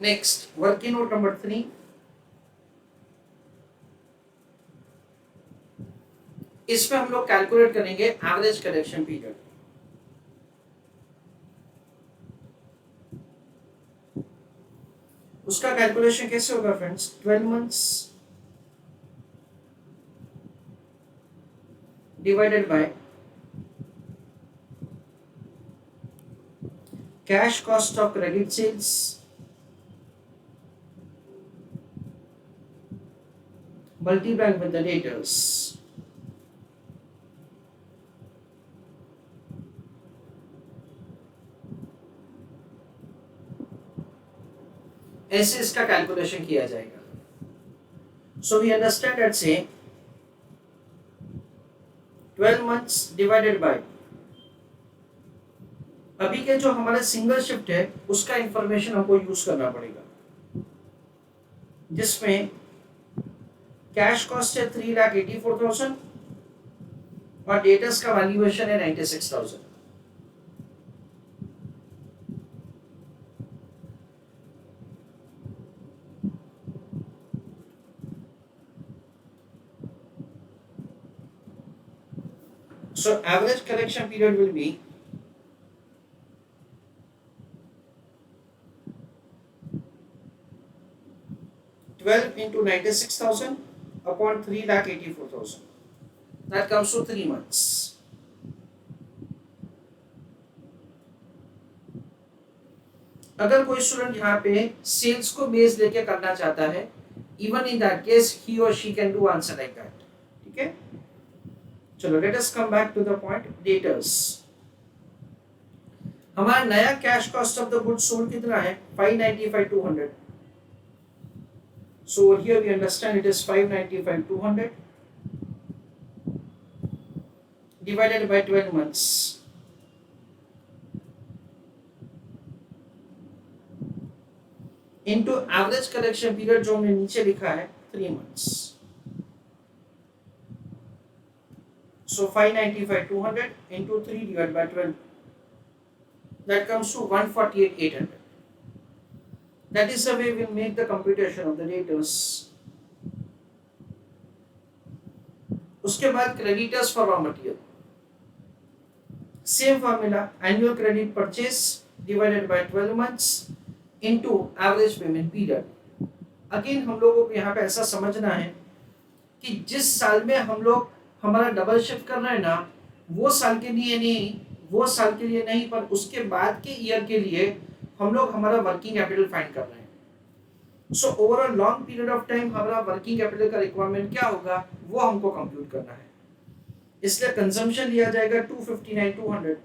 Next working note number 3, इसमें हम लोग कैलकुलेट करेंगे एवरेज कलेक्शन पीरियड। उसका कैलकुलेशन कैसे होगा friends, 12 months divided by cash cost of credit sales multiplied with the debtors। ऐसे इसका कैलकुलेशन किया जाएगा। सो वी अंडरस्टैंड दैट से 12 मंथ्स डिवाइडेड बाय, अभी के जो हमारा सिंगल शिफ्ट है उसका इंफॉर्मेशन हमको यूज करना पड़ेगा, जिसमें कैश कॉस्ट है 3,84,000 और डेटर्स का वैल्यूएशन है 96,000। So average collection period will be 12 into 96,000 upon 3,84,000. That comes to 3 months. अगर कोई स्टूडेंट यहाँ पे सेल्स को बेस लेके करना चाहता है, even in that case he और she can do answer like that. ठीक है, चलो let us come back to the point, debtors. हमारा नया cash cost of the goods sold कितना है, 595,200। So here we understand it is 595,200 divided by 12 months into average collection period जो हमने नीचे लिखा है 3 months। So 595,200 into 3 divided by 12, that comes to 148,800। That is the way we will make the computation of the debtors। उसके बाद creditors for raw material, same formula, annual credit purchase divided by 12 months into average payment period। Again हम लोगों को यहाँ पे ऐसा समझना है कि जिस साल में हम लोग हमारा डबल शिफ्ट कर रहे हैं ना, वो साल के लिए नहीं, पर उसके बाद के ईयर के लिए हम लोग हमारा वर्किंग कैपिटल फाइंड कर रहे हैं। So over a long period of time हमारा वर्किंग कैपिटल का रिक्वायरमेंट क्या होगा वो हमको कंप्यूट करना है। इसलिए कंजम्पशन लिया जाएगा 259,200।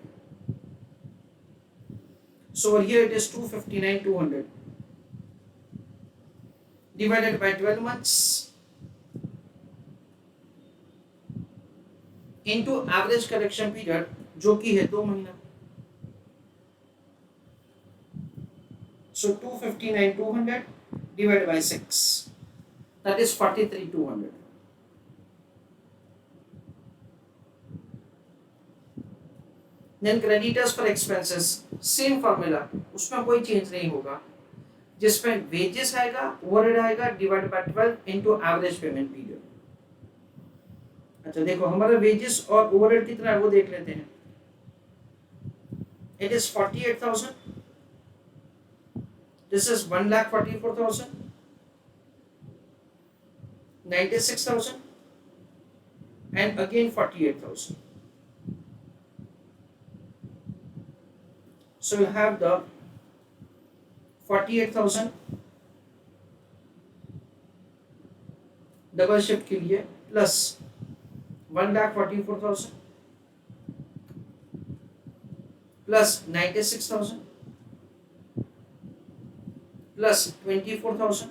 So here it is 259,200 divided by 12 months into average collection period जो कि है 2 महीना। So 259,200 divided by 6, that is 43,200। Then creditors for expenses, same formula, उसमें कोई चेंज नहीं होगा, जिसमें वेजेस आएगा, ओवरहेड आएगा, divide by 12 into average payment period. अच्छा देखो हमारा वेजेस और ओवरहेड कितना है वो देख लेते हैं। It is 48,000, this is 1,44,000, 96,000 and again 48,000। So we'll have the 48,000 double shift के लिए plus 1,44,000 plus 96,000 plus 24,000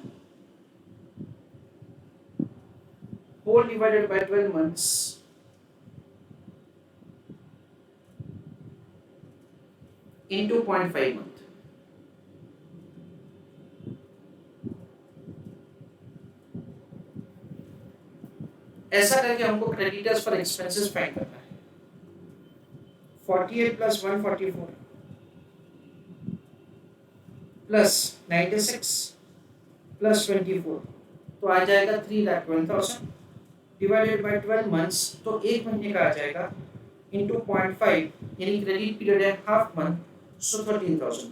whole divided by 12 months into 0.5 month। ऐसा करके हमको क्रेडिटर्स फॉर एक्सपेंसेस फाइंड करना है। 48 प्लस 144 प्लस 96 प्लस 24 तो आ जाएगा 3,12,000 डिवाइडेड बाय 12 मंथ्स तो एक महीने का आ जाएगा इंटू 0.5 यानी क्रेडिट पीरियड है हाफ मंथ सो 13,000।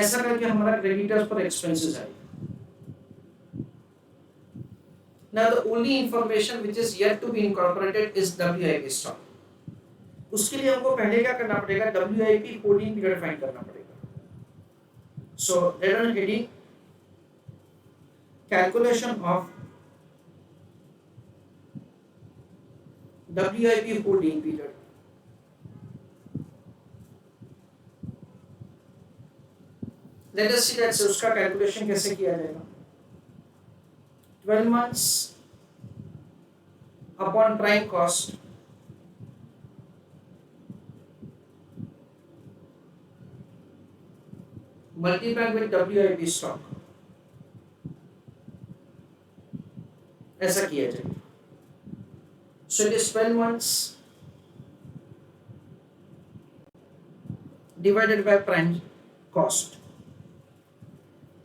ऐसा करके हमारा क्रेडिटर्स पर एक्सपेंसेस आएगा। Now the only information which is yet to be incorporated is WIP stock. उसके लिए हमको पहले क्या करना पड़ेगा, WIP होल्डिंग पीरियड फाइंड करना पड़ेगा। So let us heading calculation of WIP holding period. Let us see that उसका कैलकुलेशन कैसे किया जाएगा। 12 months upon prime cost multiplied with WIP stock, ऐसा किया जाए। So it is 12 months divided by prime cost।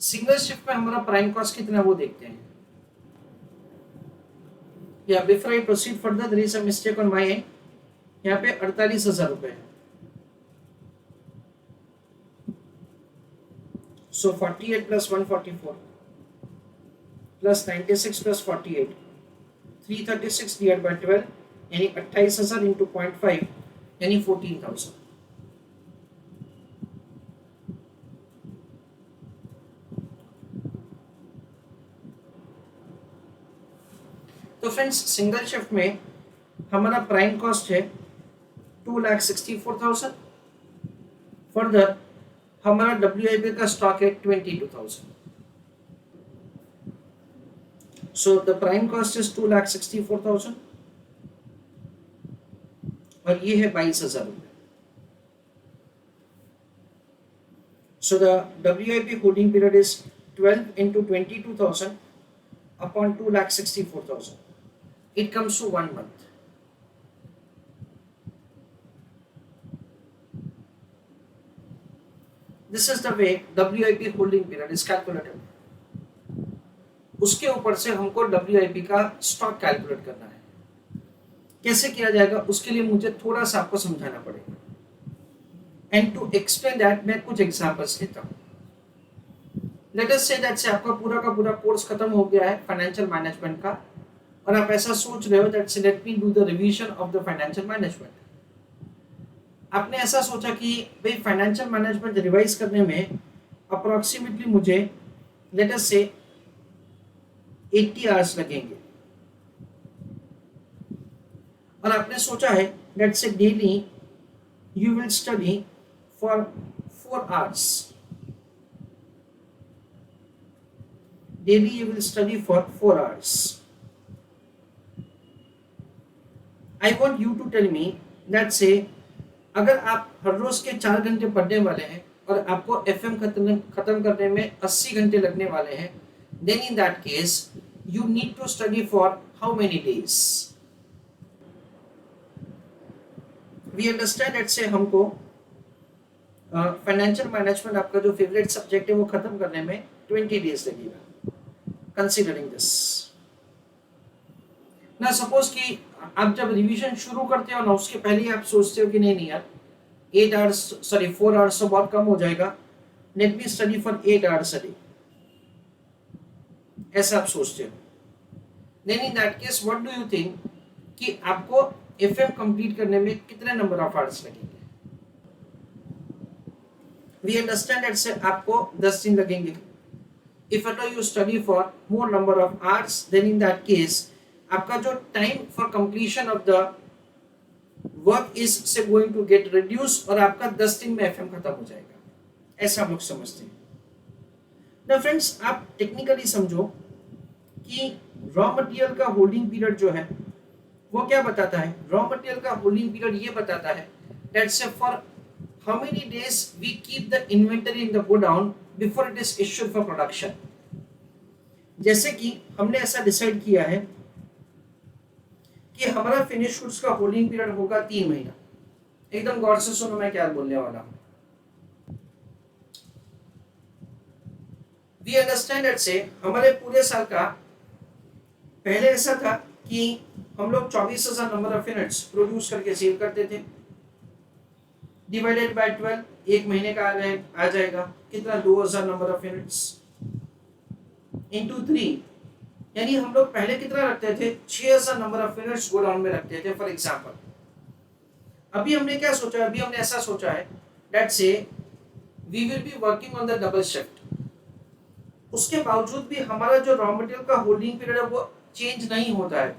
Single shift में हमारा prime cost कितना वो देखते हैं। या before I proceed further there is a mistake on my end, यहाँ पे 48,000 रुपए है। So 48 plus 144 plus 96 plus 48 336 divide by 12 यानी 28,000 इंटू 0.5 यानी 14,000। तो फ्रेंड्स सिंगल शिफ्ट में हमारा प्राइम कॉस्ट है 2,64,000। फर्दर हमारा WIP का स्टॉक है 22,000। So the prime cost is 2,64,000 और ये है 22,000 रुपए। So the WIP holding period is 12 into 22,000 upon 2,64,000. It comes to 1 month. This is the way WIP holding period is calculated. उसके ऊपर से हमको WIP का स्टॉक कैलकुलेट करना है। कैसे किया जाएगा उसके लिए मुझे थोड़ा सा आपको समझाना पड़ेगा। एंड टू एक्सप्लेन दैट मैं कुछ एग्जांपल्स लेता हूँ। लेट अस से दैट से आपका पूरा का पूरा कोर्स खत्म हो गया है फाइनेंशियल मैनेजमेंट का और आप ऐसा सोच रहे हो दैट से let me do the revision of the financial management. आपने ऐसा सोचा कि भाई फाइनेंशियल मैनेजमेंट रिवाइज करने में अप्रोक्सीमेटली मुझे लेट अस से 80 आवर्स लगेंगे और आपने सोचा है दैट से daily you will study for 4 hours. Daily you will study for 4 hours. I want you to tell me that say अगर आप हर रोज के 4 घंटे पढ़ने वाले हैं और आपको FM खत्म करने में 80 घंटे लगने वाले हैं, then in that case you need to study for how many days? We understand that say हमको फाइनेंशियल मैनेजमेंट आपका जो फेवरेट सब्जेक्ट है वो खत्म करने में 20 डेज लगेगा। कंसीडरिंग दिस ना सपोज कि आप जब रिवीजन शुरू करते हो ना उसके पहले ही आप सोचते हो कि नहीं यार 4 आवर्स तो बहुत कम हो जाएगा, let me study for 8 hours a day, ऐसा आप सोचते हो। Then in that case what do you think कि आपको FM कंप्लीट करने में कितने नंबर ऑफ आवर्स लगेंगे? वी अंडरस्टैंड दैट से आपको 10 दिन लगेंगे। If at all you study for more number of hours, then in that case, आपका जो time for completion of the work is say going to get reduced और आपका 10 दिन में FM खत्म हो जाएगा, ऐसा हम लोग समझते हैं। Now friends, आप technically समझो कि raw material का holding period जो है वो क्या बताता है? raw material का holding period ये बताता है that say for how many days we keep the inventory in the godown before it is issued for production। जैसे कि हमने ऐसा डिसाइड किया है कि हमारा फिनिश गुड्स का होल्डिंग पीरियड होगा 3 महीना। एकदम गौर से सुनो मैं क्या बोलने वाला हूं। वी अंडरस्टैंड दैट से हमारे पूरे साल का पहले ऐसा था कि हम लोग 24,000 नंबर ऑफ यूनिट्स प्रोड्यूस करके सेल करते थे, डिवाइडेड बाय 12 एक महीने का आ जाएगा कितना 2,000 नंबर ऑफ यूनिट्स इनटू 3, यानी हम लोग पहले कितना रखते थे 6,000 नंबर ऑफ यूनिट्स गोडाउन में रखते थे फॉर एग्जांपल। अभी हमने क्या सोचा, अभी हमने ऐसा सोचा है दैट से we will be working on the double shift, उसके बावजूद भी हमारा जो रॉ मटेरियल का होल्डिंग पीरियड है वो चेंज नहीं होता है,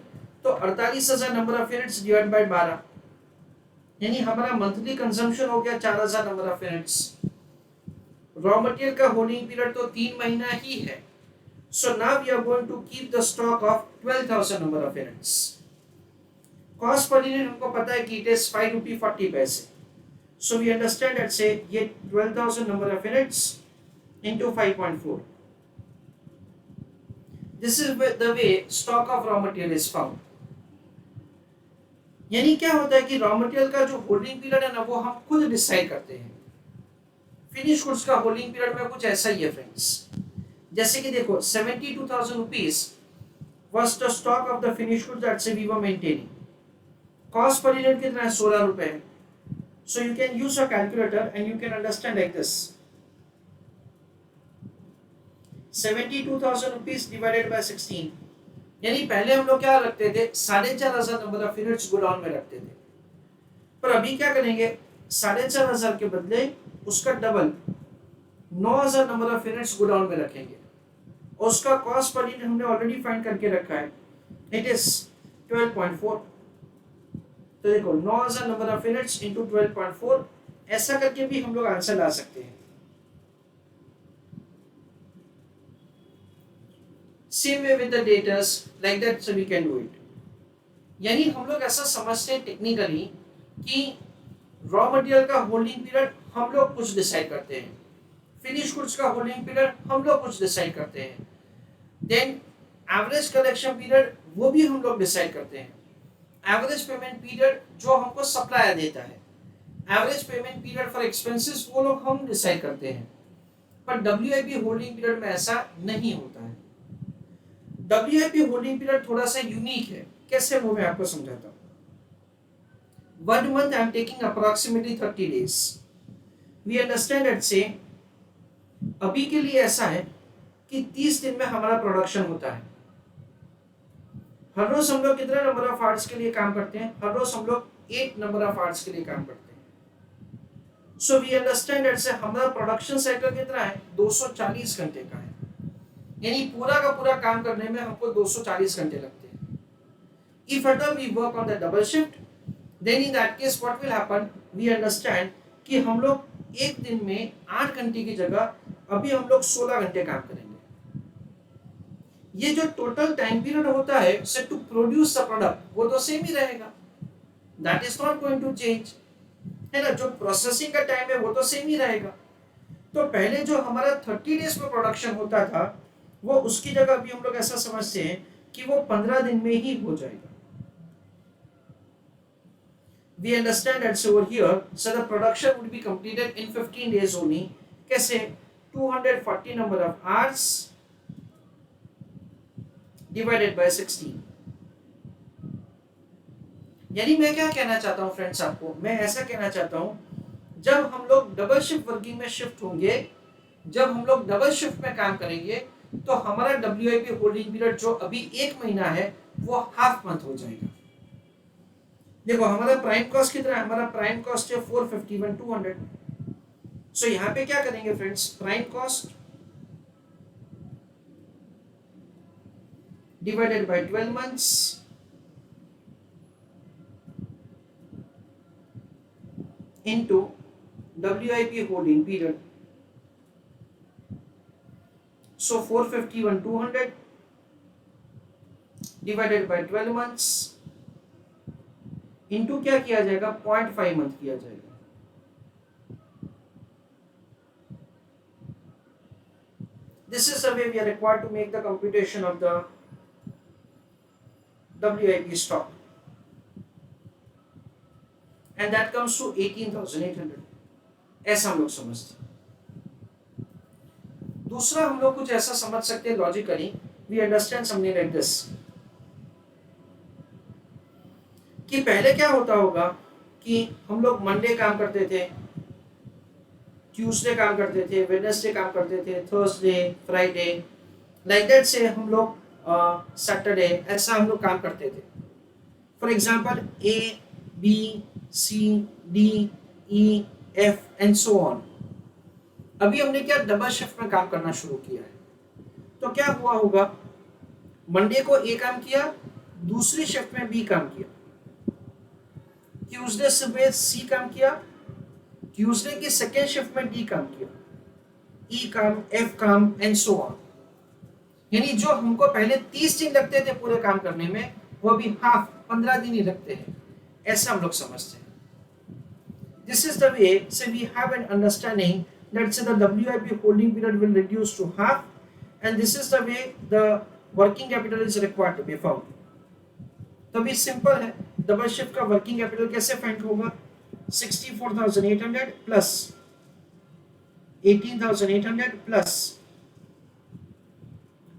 तो 48,000 number of units divide by 12, यानी हमारा मंथली कंजम्पशन हो गया 4,000 number of units. Raw material का होल्डिंग पीरियड तो 3 महीना ही है, so now we are going to keep the stock of 12,000 number of units. Cost per unit हमको पता है कि इट इज 5 रुपी 40 पैसे, सो वी अंडरस्टैंड दैट से ये 12,000 number of units into 5.4, this is the way stock of raw material is found. यानी क्या होता है कि रॉ मटेरियल का जो होल्डिंग पीरियड है ना वो हम खुद डिसाइड करते हैं। फिनिश गुड्स का होल्डिंग पीरियड में कुछ ऐसा ही है फ्रेंड्स, जैसे कि देखो 72,000 rupees was the stock of the finished goods that we were maintaining, cost per unit कितना है 16 रुपए है, so you can use your calculator and you can understand like this 72,000 rupees divided by 16, यानी पहले हम लोग क्या रखते थे 4,500 नंबर ऑफ यूनिट्स गोडाउन में रखते थे, पर अभी क्या करेंगे 4,500 के बदले उसका double 9,000 number of units godown में रखेंगे, और उसका कॉस्ट पर यूनिट हमने ऑलरेडी फाइंड करके रखा है, इट इज 12.4। तो देखो 9,000 नंबर ऑफ यूनिट्स इनटू 12.4, ऐसा करके भी हम लोग आंसर ला सकते हैं। Same way with the datas, like that so we can do it। यानी हम लोग ऐसा समझते हैं टेक्निकली कि रॉ मटेरियल का होल्डिंग पीरियड हम लोग कुछ डिसाइड करते हैं, फिनिश गुड्स का होल्डिंग पीरियड हम लोग कुछ डिसाइड करते हैं, देन एवरेज कलेक्शन पीरियड वो भी हम लोग डिसाइड करते हैं, एवरेज पेमेंट पीरियड जो हमको सप्लायर देता है, average payment period for expenses वो लोग हम डिसाइड करते हैं, पर WIP होल्डिंग पीरियड में ऐसा नहीं होता है। WIP होल्डिंग पीरियड थोड़ा सा यूनिक है, कैसे वो मैं आपको समझाता हूँ। 1 month I am taking approximately 30 days, we understand that say अभी के लिए ऐसा है कि 30 दिन में हमारा प्रोडक्शन होता है, हर रोज हम लोग कितने नंबर ऑफ आवर्स के लिए काम करते हैं, हर रोज हम लोग 8 नंबर ऑफ आवर्स के लिए काम करते हैं, सो वी अंडरस्टैंड दैट से हमारा प्रोडक्शन साइकिल कितना है 240 घंटे का है, यानी पूरा का पूरा काम करने में हमको 240 घंटे लगते हैं। If at all we work on the double shift, then in that case what will happen, we understand कि हम लोग एक दिन में 8 घंटे की जगह अभी हम लोग 16 घंटे काम करेंगे। ये जो टोटल टाइम पीरियड होता है से टू प्रोड्यूस द प्रोडक्ट वो तो सेम ही रहेगा, that is not going to change, है ना। जो प्रोसेसिंग का टाइम है वो तो सेम ही रहेगा। तो पहले जो हमारा 30 डेज में प्रोडक्शन होता था वो उसकी जगह अभी हम लोग ऐसा समझते हैं कि वो 15 दिन में ही हो जाएगा। We understand that over here, so the production would be completed in 15 days only. कैसे 240 number of hours divided by 16। यानी मैं क्या कहना चाहता हूँ फ्रेंड्स आपको, मैं ऐसा कहना चाहता हूँ जब हम लोग डबल शिफ्ट वर्किंग में शिफ्ट होंगे, जब हम लोग डबल शिफ्ट में काम करेंगे तो हमारा WIP होल्डिंग पीरियड जो अभी 1 महीना है वो हाफ मंथ हो जाएगा। देखो हमारा प्राइम कॉस्ट कितना है, हमारा प्राइम कॉस्ट है 451,200। सो यहाँ पे क्या करेंगे friends, prime cost divided by 12 months into WIP holding period. So 451,200 divided by 12 months into क्या किया जाएगा 0.5 मंथ किया जाएगा। This is the way we are required to make the computation of the WIP stock, and that comes to 18,800। ऐसा हम लोग समझते हैं। दूसरा हम लोग कुछ ऐसा समझ सकते हैं logically, we understand something like this, कि पहले क्या होता होगा कि हम लोग मंडे काम करते थे, ट्यूसडे काम करते थे, वेडनेसडे काम करते थे, थर्सडे, फ्राइडे, लाइक दैट से हम लोग सैटरडे, ऐसा हम लोग काम करते थे। For example A, B, C, D, E, F and so on. अभी हमने क्या डबल शिफ्ट में काम करना शुरू किया है। तो क्या हुआ होगा, मंडे को ए काम किया, दूसरी शिफ्ट में बी काम किया, ट्यूसडे सुबह सी काम किया, ट्यूसडे की सेकेंड शिफ्ट में डी काम किया, ई काम, एफ काम एंड सो ऑन। यानी जो हमको पहले 30 दिन लगते थे पूरे काम करने में, वो भी हाफ 15 दिन ही लगते हैं, ऐसा हम लोग समझते हैं। This is the way, so we have an understanding that say the WIP holding period will reduce to half, and this is the way the working capital is required to be found. तो भी simple है, double shift का working capital कैसे find होगा, 64,800 plus 18,800 plus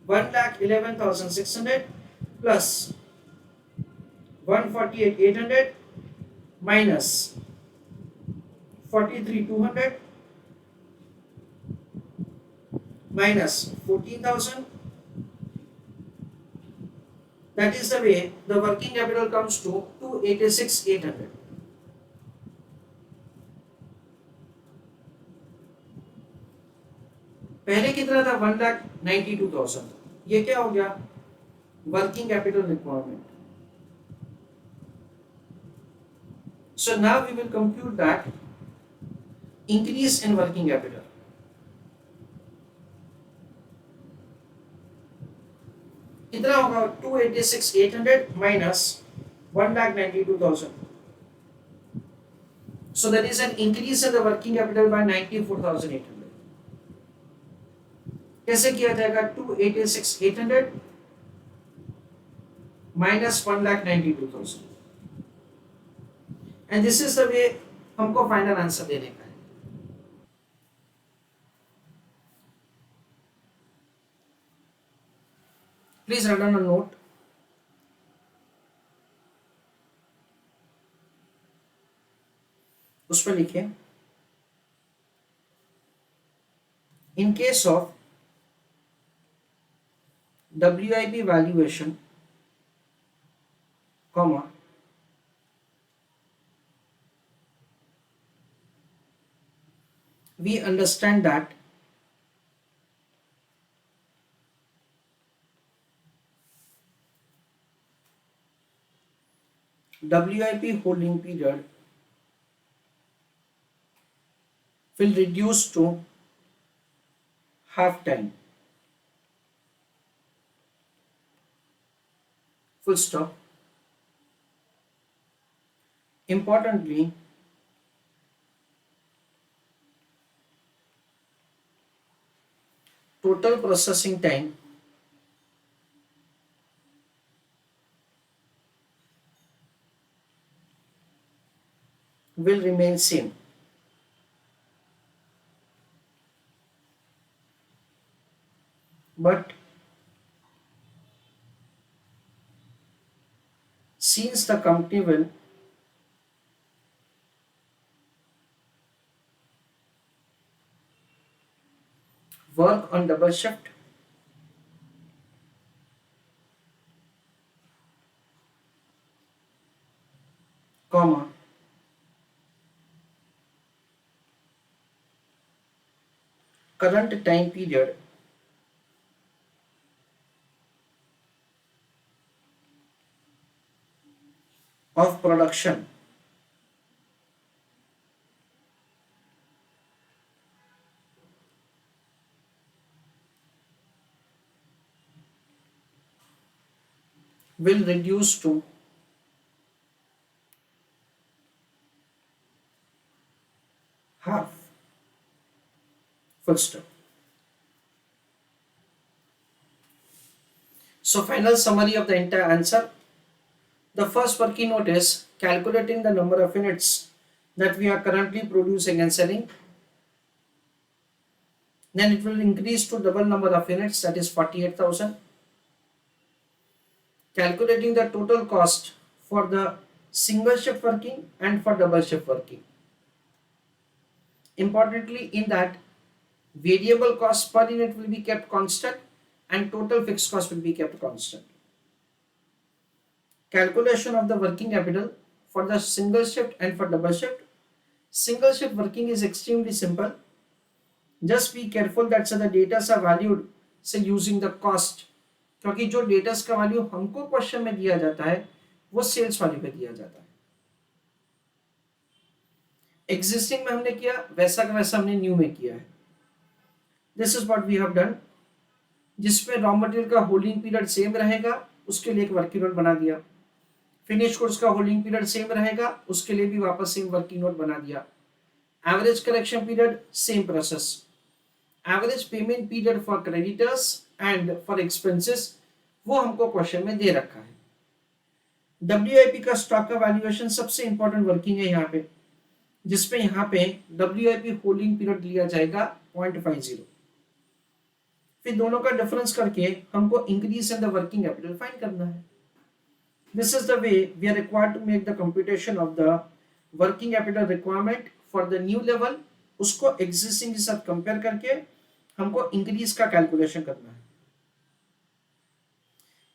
1,11,600 plus 148,800 minus 43,200 minus 14,000. That is the way the working capital comes to 286,800. पहले कितना था, 1,92,000। ये क्या हो गया, working capital requirement. So now we will compute that increase in working capital. कितना होगा, 286,800 minus 1,92,000. So that is an increase in the working capital by 94,800. कैसे किया जाएगा, 286,800 minus 1,92,000. And this is the way हमको फाइनल आंसर देने का है। Please write down a note. उस पर लिखिए, in case of WIP valuation, comma, we understand that WIP holding period will reduce to half time. Full stop. Importantly, total processing time will remain same. But since the company will work on double shift, comma, current time period of production will reduce to half. Full stop. So final summary of the entire answer. The first working note is calculating the number of units that we are currently producing and selling. then it will increase to double number of units, that is 48,000. Calculating the total cost for the single shift working and for double shift working. Importantly, in that, variable cost per unit will be kept constant and total fixed cost will be kept constant. Calculation of the working capital for the single shift and for double shift. Single shift working is extremely simple. Just be careful that the data are valued say using the cost, क्योंकि जो data का value हमको question में दिया जाता है वो sales value पे दिया जाता है. एग्जिस्टिंग में हमने किया वैसा का वैसा हमने न्यू में किया है. This is what we have done, जिसमें रॉ मटेरियल का होल्डिंग पीरियड सेम रहेगा उसके लिए एक वर्किंग नोट बना दिया. फिनिश गुड्स का होल्डिंग पीरियड सेम रहेगा उसके लिए भी वापस सेम वर्किंग नोट बना दिया. Average collection period same process. Average payment period for creditors and for expenses वो हमको क्वेश्चन में दे रखा है. WIP का स्टॉक का वैल्यूएशन सबसे इंपॉर्टेंट वर्किंग है यहाँ पे, जिसमें यहाँ पे WIP होल्डिंग पीरियड लिया जाएगा 0.50. फिर दोनों का डिफरेंस करके हमको increase in the working capital find करना है. This is the way we are required to make the computation of the working capital requirement for the new level. उसको एग्जिस्टिंग के साथ कंपेयर करके हमको इंक्रीज का कैलकुलेशन करना है.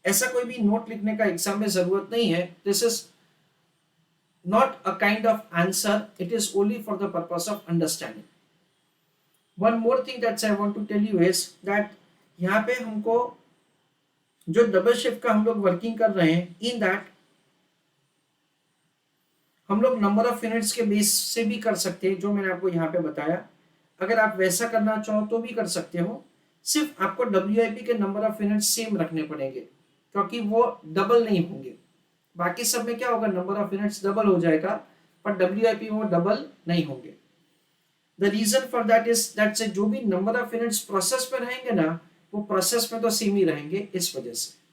ऐसा कोई भी नोट लिखने का एग्जाम में जरूरत नहीं है. This is not a kind of answer, it is only for the purpose of understanding. One more thing that's I want to tell you is that यहाँ पे हमको जो डबल शिफ्ट का हम लोग वर्किंग कर रहे हैं, इन दैट हम लोग नंबर ऑफ यूनिट्स के बेस से भी कर सकते हैं, जो मैंने आपको यहाँ पे बताया. अगर आप वैसा करना चाहो तो भी कर सकते हो. सिर्फ आपको WIP के नंबर ऑफ यूनिट्स सेम रखने पड़ेंगे क्योंकि वो डबल नहीं होंगे. बाकी सब में क्या होगा, नंबर ऑफ यूनिट्स डबल हो जाएगा पर WIP में वो डबल नहीं होंगे. The reason for that is that से जो भी नंबर ऑफ यूनिट्स प्रोसेस में रहेंगे ना वो प्रोसेस में तो सेम ही रहेंगे, इस वजह से.